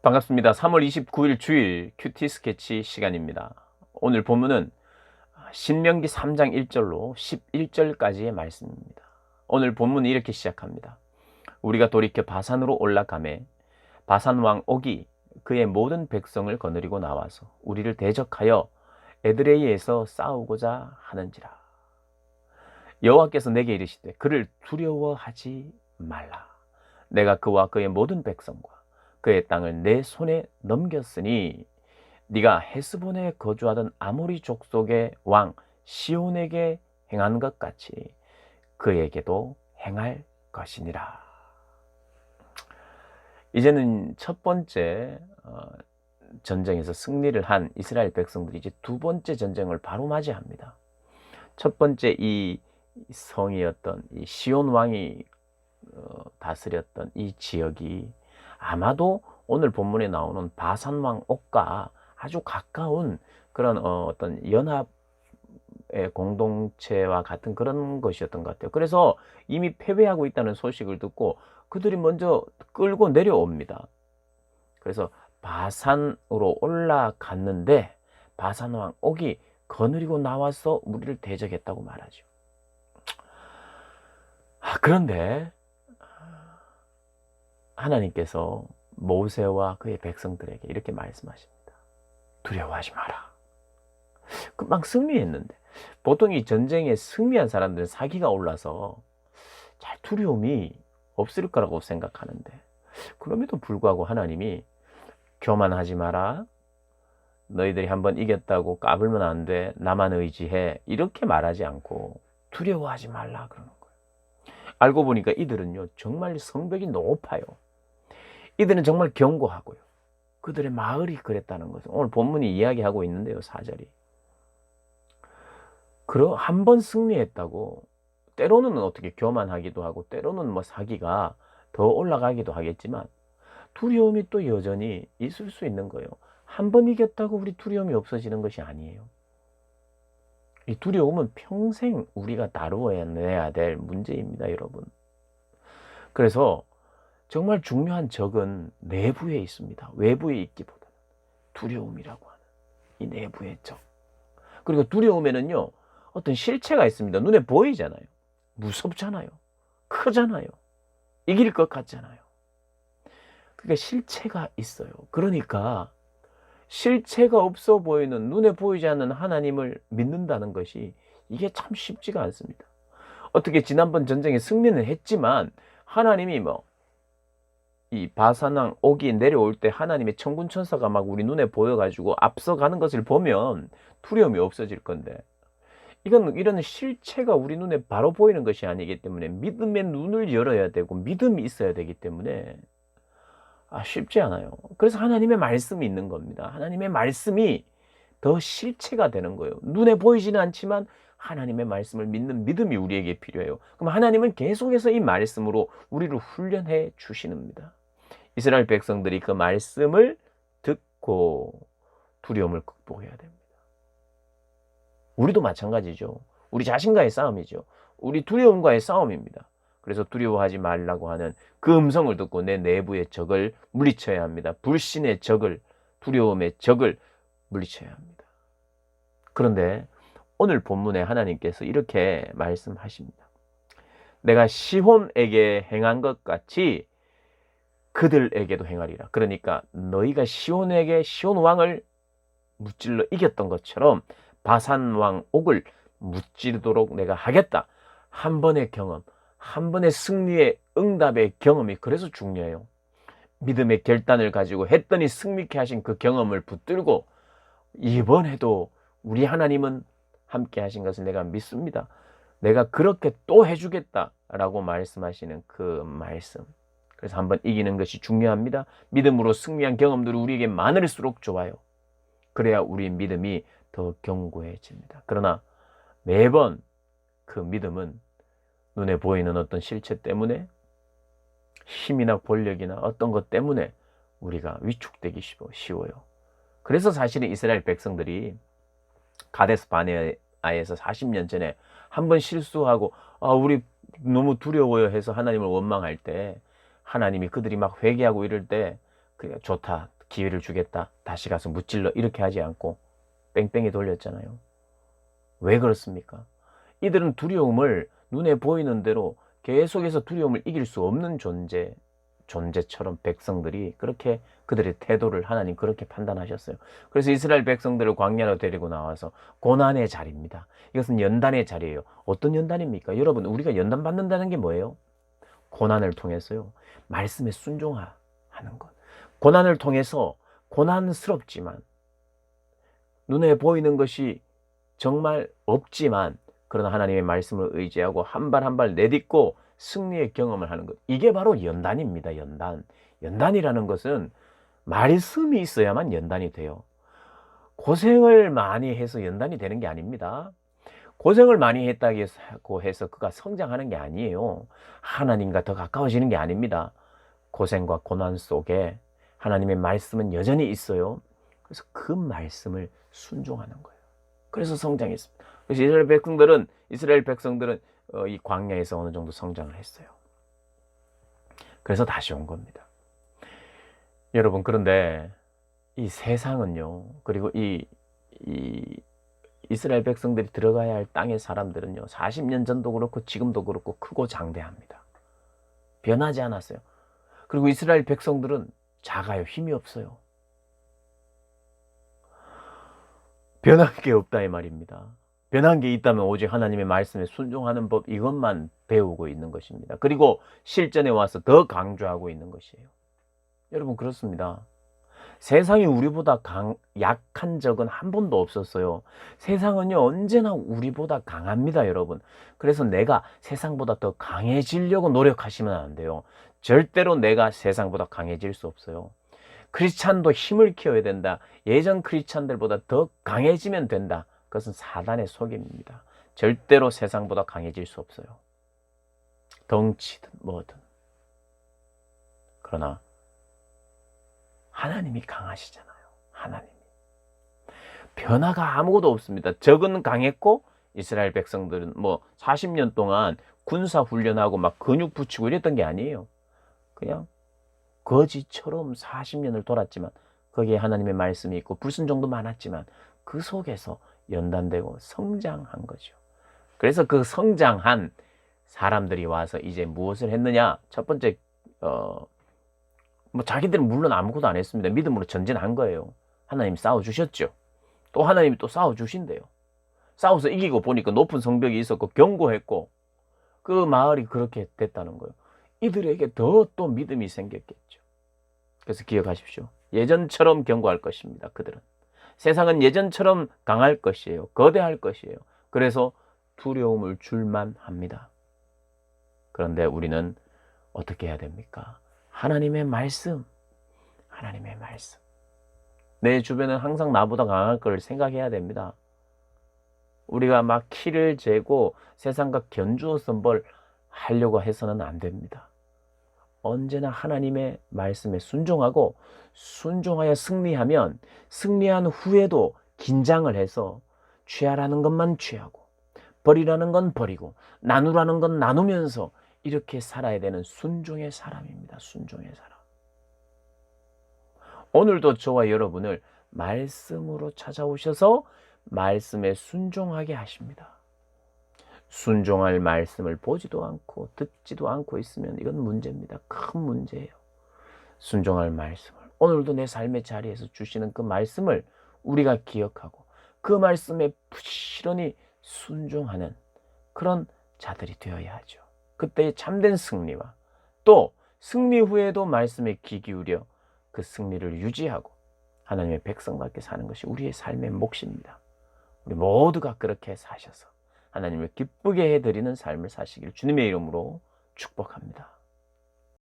반갑습니다. 3월 29일 주일 큐티 스케치 시간입니다. 오늘 본문은 신명기 3장 1절로 11절까지의 말씀입니다. 오늘 본문이 이렇게 시작합니다. 우리가 돌이켜 바산으로 올라가매 바산 왕 옥이 그의 모든 백성을 거느리고 나와서 우리를 대적하여 에드레이에서 싸우고자 하는지라. 여호와께서 내게 이르시되 그를 두려워하지 말라. 내가 그와 그의 모든 백성과 그의 땅을 내 손에 넘겼으니 네가 헤스본에 거주하던 아모리 족속의 왕 시온에게 행한 것 같이 그에게도 행할 것이니라. 이제는 첫 번째 전쟁에서 승리를 한 이스라엘 백성들이 이제 두 번째 전쟁을 바로 맞이합니다. 첫 번째 이 성이었던 이 시온 왕이 다스렸던 이 지역이 아마도 오늘 본문에 나오는 바산 왕 옥과 아주 가까운 그런 어떤 연합의 공동체와 같은 그런 것이었던 것 같아요. 그래서 이미 패배하고 있다는 소식을 듣고 그들이 먼저 끌고 내려옵니다. 그래서 바산으로 올라갔는데 바산 왕 옥이 거느리고 나와서 우리를 대적했다고 말하죠. 그런데 하나님께서 모세와 그의 백성들에게 이렇게 말씀하십니다. 두려워하지 마라. 금방 승리했는데, 보통 이 전쟁에 승리한 사람들은 사기가 올라서 잘 두려움이 없을 거라고 생각하는데, 그럼에도 불구하고 하나님이 교만하지 마라, 너희들이 한번 이겼다고 까불면 안 돼, 나만 의지해, 이렇게 말하지 않고 두려워하지 말라 그러는 거예요. 알고 보니까 이들은요 정말 성벽이 높아요. 이들은 정말 견고하고요. 그들의 마을이 그랬다는 것을 오늘 본문이 이야기하고 있는데요. 4절이. 한 번 승리했다고 때로는 어떻게 교만하기도 하고 때로는 뭐 사기가 더 올라가기도 하겠지만 두려움이 또 여전히 있을 수 있는 거예요. 한 번 이겼다고 우리 두려움이 없어지는 것이 아니에요. 이 두려움은 평생 우리가 다루어내야 될 문제입니다, 여러분. 그래서 정말 중요한 적은 내부에 있습니다. 외부에 있기보다는 두려움이라고 하는 이 내부의 적. 그리고 두려움에는요 어떤 실체가 있습니다. 눈에 보이잖아요. 무섭잖아요. 크잖아요. 이길 것 같잖아요. 그러니까 실체가 있어요. 그러니까 실체가 없어 보이는, 눈에 보이지 않는 하나님을 믿는다는 것이 이게 참 쉽지가 않습니다. 어떻게 지난번 전쟁에 승리는 했지만 하나님이 이 바산왕 옥이 내려올 때 하나님의 천군 천사가 막 우리 눈에 보여가지고 앞서가는 것을 보면 두려움이 없어질 건데, 이런 실체가 우리 눈에 바로 보이는 것이 아니기 때문에 믿음의 눈을 열어야 되고 믿음이 있어야 되기 때문에 쉽지 않아요. 그래서 하나님의 말씀이 있는 겁니다. 하나님의 말씀이 더 실체가 되는 거예요. 눈에 보이지는 않지만 하나님의 말씀을 믿는 믿음이 우리에게 필요해요. 그럼 하나님은 계속해서 이 말씀으로 우리를 훈련해 주시는입니다. 이스라엘 백성들이 그 말씀을 듣고 두려움을 극복해야 됩니다. 우리도 마찬가지죠. 우리 자신과의 싸움이죠. 우리 두려움과의 싸움입니다. 그래서 두려워하지 말라고 하는 그 음성을 듣고 내 내부의 적을 물리쳐야 합니다. 불신의 적을, 두려움의 적을 물리쳐야 합니다. 그런데 오늘 본문에 하나님께서 이렇게 말씀하십니다. 내가 시혼에게 행한 것 같이 그들에게도 행하리라. 그러니까 너희가 시온 왕을 무찔러 이겼던 것처럼 바산 왕 옥을 무찌르도록 내가 하겠다. 한 번의 경험, 한 번의 승리의 응답의 경험이 그래서 중요해요. 믿음의 결단을 가지고 했더니 승리케 하신 그 경험을 붙들고 이번에도 우리 하나님은 함께 하신 것을 내가 믿습니다. 내가 그렇게 또 해주겠다라고 말씀하시는 그 말씀. 그래서 한번 이기는 것이 중요합니다. 믿음으로 승리한 경험들이 우리에게 많을수록 좋아요. 그래야 우리 믿음이 더 견고해집니다. 그러나 매번 그 믿음은 눈에 보이는 어떤 실체 때문에, 힘이나 권력이나 어떤 것 때문에 우리가 위축되기 쉬워요. 그래서 사실은 이스라엘 백성들이 가데스 바네아에서 40년 전에 한번 실수하고 우리 너무 두려워요 해서 하나님을 원망할 때, 하나님이 그들이 막 회개하고 이럴 때 그냥 좋다, 기회를 주겠다, 다시 가서 무찔러, 이렇게 하지 않고 뺑뺑이 돌렸잖아요. 왜 그렇습니까? 이들은 두려움을 눈에 보이는 대로 계속해서 두려움을 이길 수 없는 존재처럼 백성들이 그렇게 그들의 태도를 하나님 그렇게 판단하셨어요. 그래서 이스라엘 백성들을 광야로 데리고 나와서 고난의 자리입니다. 이것은 연단의 자리예요. 어떤 연단입니까? 여러분, 우리가 연단 받는다는 게 뭐예요? 고난을 통해서요, 말씀에 순종하는 것. 고난을 통해서 고난스럽지만, 눈에 보이는 것이 정말 없지만, 그러나 하나님의 말씀을 의지하고 한 발 한 발 내딛고 승리의 경험을 하는 것. 이게 바로 연단입니다. 연단. 연단이라는 것은 말씀이 있어야만 연단이 돼요. 고생을 많이 해서 연단이 되는 게 아닙니다. 고생을 많이 했다고 해서 그가 성장하는 게 아니에요. 하나님과 더 가까워지는 게 아닙니다. 고생과 고난 속에 하나님의 말씀은 여전히 있어요. 그래서 그 말씀을 순종하는 거예요. 그래서 성장했습니다. 그래서 이스라엘 백성들은 이 광야에서 어느 정도 성장을 했어요. 그래서 다시 온 겁니다. 여러분, 그런데 이 세상은요, 그리고 이 이스라엘 백성들이 들어가야 할 땅의 사람들은요, 40년 전도 그렇고 지금도 그렇고 크고 장대합니다. 변하지 않았어요. 그리고 이스라엘 백성들은 작아요. 힘이 없어요. 변한 게 없다 이 말입니다. 변한 게 있다면 오직 하나님의 말씀에 순종하는 법, 이것만 배우고 있는 것입니다. 그리고 실전에 와서 더 강조하고 있는 것이에요. 여러분, 그렇습니다. 세상이 우리보다 약한 적은 한 번도 없었어요. 세상은요, 언제나 우리보다 강합니다, 여러분. 그래서 내가 세상보다 더 강해지려고 노력하시면 안 돼요. 절대로 내가 세상보다 강해질 수 없어요. 크리스찬도 힘을 키워야 된다. 예전 크리스찬들보다 더 강해지면 된다. 그것은 사단의 속임입니다. 절대로 세상보다 강해질 수 없어요. 덩치든 뭐든. 그러나 하나님이 강하시잖아요. 하나님이. 변화가 아무것도 없습니다. 적은 강했고 이스라엘 백성들은 뭐 40년 동안 군사 훈련하고 막 근육 붙이고 이랬던 게 아니에요. 그냥 거지처럼 40년을 돌았지만 거기에 하나님의 말씀이 있고 불순종도 많았지만 그 속에서 연단되고 성장한 거죠. 그래서 그 성장한 사람들이 와서 이제 무엇을 했느냐? 첫 번째 뭐 자기들은 물론 아무것도 안 했습니다. 믿음으로 전진한 거예요. 하나님이 싸워주셨죠. 또 하나님이 또 싸워주신대요. 싸워서 이기고 보니까 높은 성벽이 있었고 견고했고 그 마을이 그렇게 됐다는 거예요. 이들에게 더 또 믿음이 생겼겠죠. 그래서 기억하십시오. 예전처럼 견고할 것입니다. 그들은. 세상은 예전처럼 강할 것이에요. 거대할 것이에요. 그래서 두려움을 줄만 합니다. 그런데 우리는 어떻게 해야 됩니까? 하나님의 말씀. 하나님의 말씀. 내 주변은 항상 나보다 강할 걸 생각해야 됩니다. 우리가 막 키를 재고 세상과 견주어서 뭘 하려고 해서는 안 됩니다. 언제나 하나님의 말씀에 순종하고 순종하여 승리하면 승리한 후에도 긴장을 해서 취하라는 것만 취하고 버리라는 건 버리고 나누라는 건 나누면서 이렇게 살아야 되는 순종의 사람입니다. 순종의 사람. 오늘도 저와 여러분을 말씀으로 찾아오셔서 말씀에 순종하게 하십니다. 순종할 말씀을 보지도 않고 듣지도 않고 있으면 이건 문제입니다. 큰 문제예요. 순종할 말씀을 오늘도 내 삶의 자리에서 주시는 그 말씀을 우리가 기억하고 그 말씀에 부지런히 순종하는 그런 자들이 되어야 하죠. 그때의 참된 승리와 또 승리 후에도 말씀에 귀 기울여 그 승리를 유지하고 하나님의 백성답게 사는 것이 우리의 삶의 몫입니다. 우리 모두가 그렇게 사셔서 하나님을 기쁘게 해드리는 삶을 사시길 주님의 이름으로 축복합니다.